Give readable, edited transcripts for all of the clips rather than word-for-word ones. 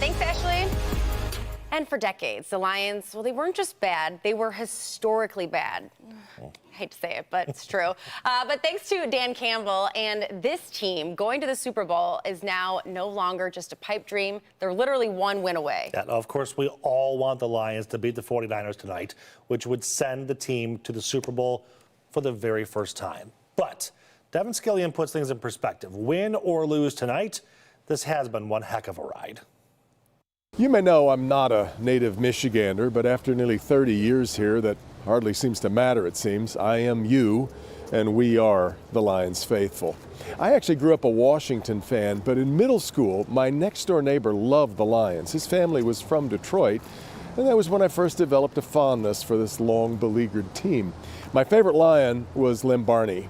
Thanks, Ashley. And for decades, the Lions, well, they weren't just bad, they were historically bad. I hate to say it, but it's true. But thanks to Dan Campbell and this team, going to the Super Bowl is now no longer just a pipe dream. They're literally one win away. Yeah, of course, we all want the Lions to beat the 49ers tonight, which would send the team to the Super Bowl for the very first time. But Devin Scillian puts things in perspective. Win or lose tonight, this has been one heck of a ride. You may know I'm not a native Michigander, but after nearly 30 years here, that hardly seems to matter, it seems. I am you, and we are the Lions faithful. I actually grew up a Washington fan, but in middle school, my next-door neighbor loved the Lions. His family was from Detroit, and that was when I first developed a fondness for this long-beleaguered team. My favorite Lion was Lem Barney.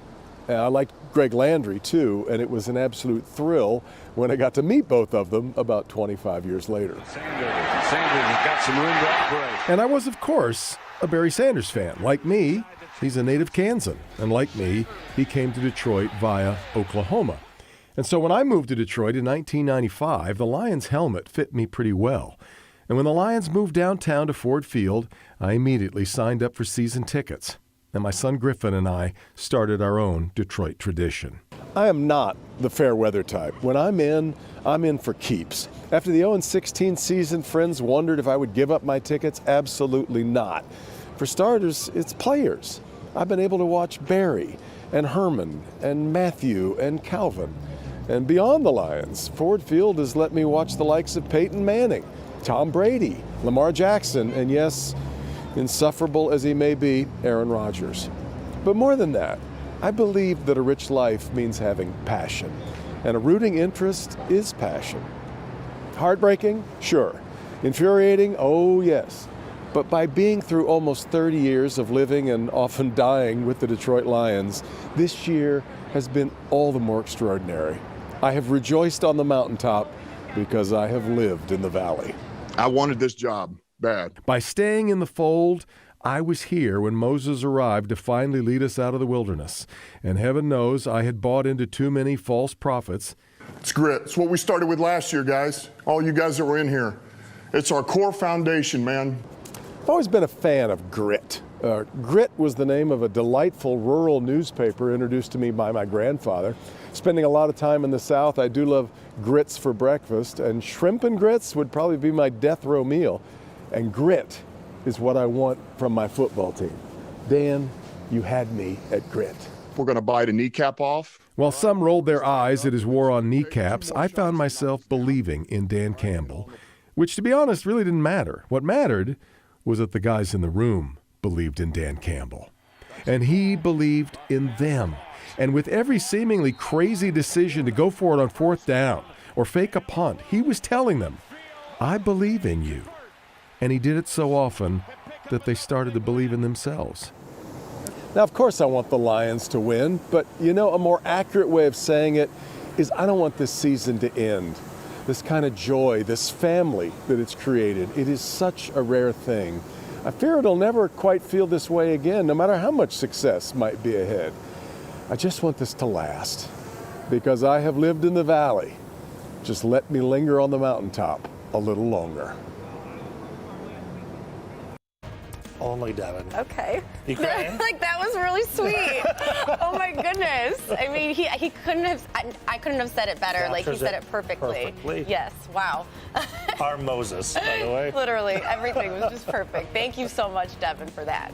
I liked Greg Landry, too, and it was an absolute thrill when I got to meet both of them about 25 years later. Sanders has got some room to operate. And I was, of course, a Barry Sanders fan. Like me, he's a native Kansan. And like me, he came to Detroit via Oklahoma. And so when I moved to Detroit in 1995, the Lions helmet fit me pretty well. And when the Lions moved downtown to Ford Field, I immediately signed up for season tickets. And my son Griffin and I started our own Detroit tradition. I am not the fair weather type. When I'm in for keeps. After the 0-16 season, friends wondered if I would give up my tickets. Absolutely not. For starters, it's players. I've been able to watch Barry and Herman and Matthew and Calvin. And beyond the Lions, Ford Field has let me watch the likes of Peyton Manning, Tom Brady, Lamar Jackson, and yes, insufferable as he may be, Aaron Rodgers. But more than that, I believe that a rich life means having passion, and a rooting interest is passion. Heartbreaking? Sure. Infuriating? Oh, yes. But by being through almost 30 years of living and often dying with the Detroit Lions, this year has been all the more extraordinary. I have rejoiced on the mountaintop because I have lived in the valley. I wanted this job. Bad. By staying in the fold, I was here when Moses arrived to finally lead us out of the wilderness. And heaven knows I had bought into too many false prophets. It's grit. It's what we started with last year, guys. All you guys that were in here. It's our core foundation, man. I've always been a fan of Grit. Grit was the name of a delightful rural newspaper introduced to me by my grandfather. Spending a lot of time in the South, I do love grits for breakfast, and shrimp and grits would probably be my death row meal. And grit is what I want from my football team. Dan, you had me at grit. We're going to bite a kneecap off. While some rolled their eyes at his war on kneecaps, I found myself believing in Dan Campbell, which, to be honest, really didn't matter. What mattered was that the guys in the room believed in Dan Campbell. And he believed in them. And with every seemingly crazy decision to go for it on fourth down or fake a punt, he was telling them, I believe in you. And he did it so often that they started to believe in themselves. Now, of course, I want the Lions to win, but you know, a more accurate way of saying it is I don't want this season to end. This kind of joy, this family that it's created, it is such a rare thing. I fear it'll never quite feel this way again, no matter how much success might be ahead. I just want this to last, because I have lived in the valley. Just let me linger on the mountaintop a little longer. Only Devin. Okay. You crying? Like, that was really sweet. Oh my goodness. I mean, he couldn't have, I couldn't have said it better. Like, he said it perfectly. Yes. Wow. Our Moses, by the way. Literally, everything was just perfect. Thank you so much, Devin, for that.